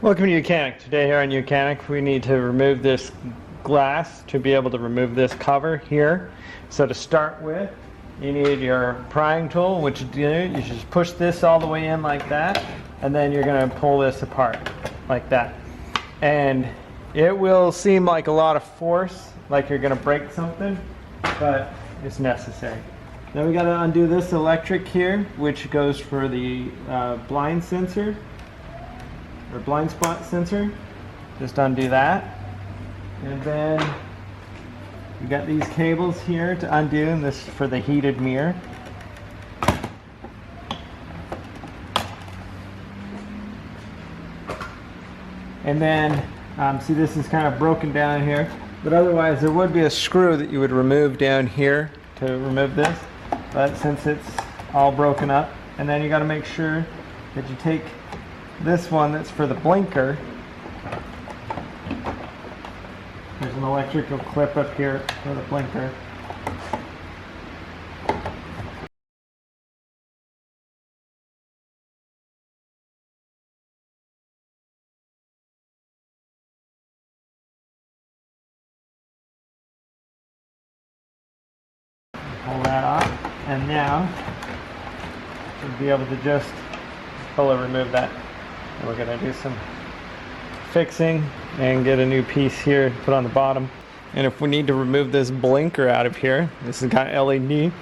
Welcome to YOUCANIC. Today here on YOUCANIC we need to remove this glass to be able to remove this cover here. So to start with, you need your prying tool, which you just push this all the way in like that, and then you're going to pull this apart like that. And it will seem like a lot of force, like you're going to break something, but it's necessary. Then we got to undo this electric here, which goes for the blind sensor. Or blind spot sensor. Just undo that, and then we got these cables here to undo, and this is for the heated mirror. And then see, this is kind of broken down here, but otherwise there would be a screw that you would remove down here to remove this, but since it's all broken up, and then you got to make sure that you take this one that's for the blinker. There's an electrical clip up here for the blinker. Pull that off, and now you'll be able to just fully remove that. And we're going to do some fixing and get a new piece here to put on the bottom. And if we need to remove this blinker out of here, this has got LED.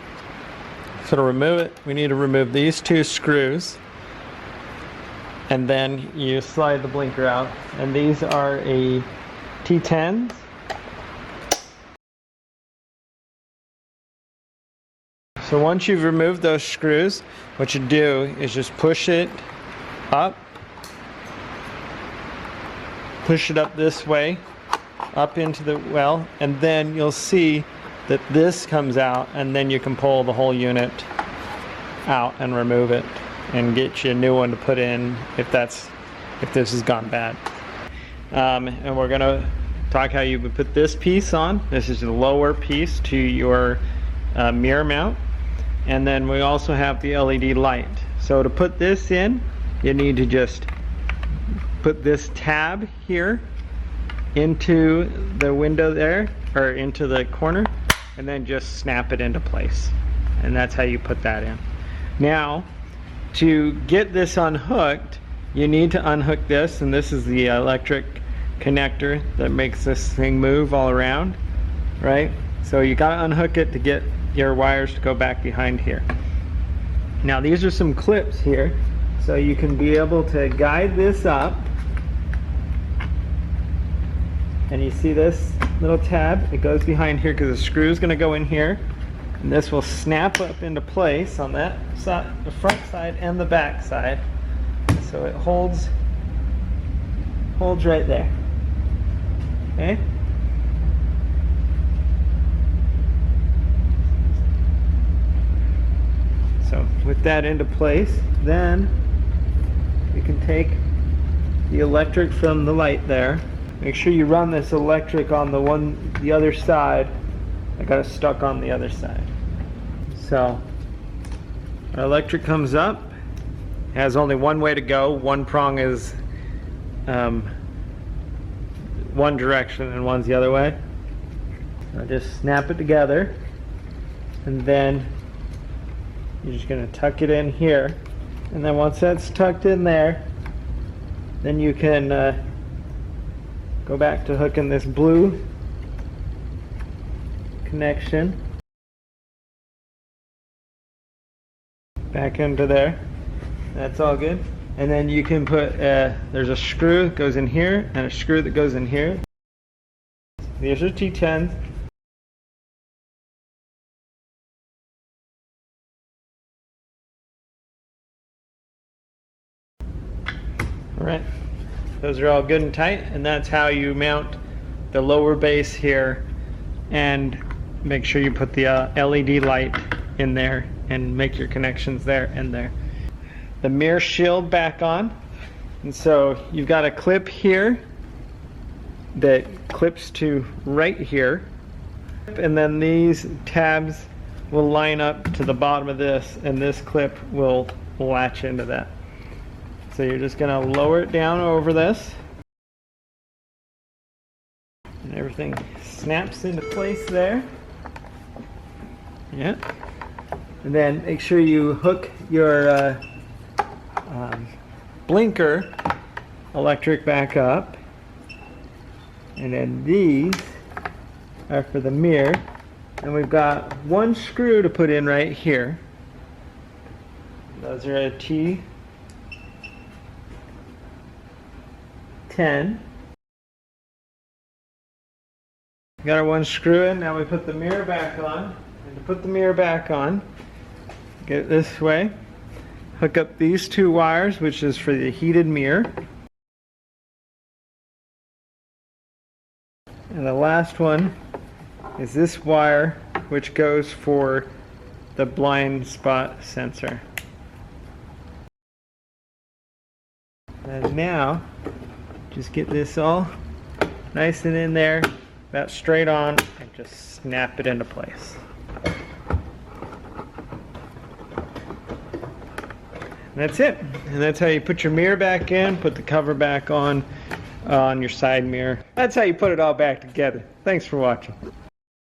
So to remove it, we need to remove these two screws, and then you slide the blinker out. And these are a T10s. So once you've removed those screws, what you do is just push it up. Push it up this way, up into the well, and then you'll see that this comes out, and then you can pull the whole unit out and remove it and get you a new one to put in if this has gone bad. And we're gonna talk how you would put this piece on. This is the lower piece to your mirror mount, and then we also have the LED light. So to put this in, you need to just put this tab here into the window there, or into the corner, and then just snap it into place. And that's how you put that in. Now, to get this unhooked, you need to unhook this, and this is the electric connector that makes this thing move all around, right? So you gotta unhook it to get your wires to go back behind here. Now these are some clips here, so you can be able to guide this up. And you see this little tab, it goes behind here because the screw is going to go in here, and this will snap up into place on that side, the front side and the back side. So it holds right there. Okay? So with that into place, then you can take the electric from the light there. Make sure you run this electric on the other side. I got it stuck on the other side. So our electric comes up. It has only one way to go. One prong is one direction and one's the other way. I just snap it together, and then you're just going to tuck it in here. And then once that's tucked in there, then you can go back to hooking this blue connection back into there. That's all good. And then you can put, there's a screw that goes in here and a screw that goes in here. These are T10s. Alright. Those are all good and tight, and that's how you mount the lower base here, and make sure you put the LED light in there and make your connections there and there. The mirror shield back on, and so you've got a clip here that clips to right here, and then these tabs will line up to the bottom of this, and this clip will latch into that. So you're just going to lower it down over this. And everything snaps into place there. Yeah. And then make sure you hook your blinker electric back up. And then these are for the mirror. And we've got one screw to put in right here. Those are a T10. Got our one screw in. Now we put the mirror back on. And to put the mirror back on, get it this way. Hook up these two wires, which is for the heated mirror. And the last one is this wire, which goes for the blind spot sensor. And now, just get this all nice and in there, about straight on, and just snap it into place. And that's it. And that's how you put your mirror back in, put the cover back on your side mirror. That's how you put it all back together. Thanks for watching.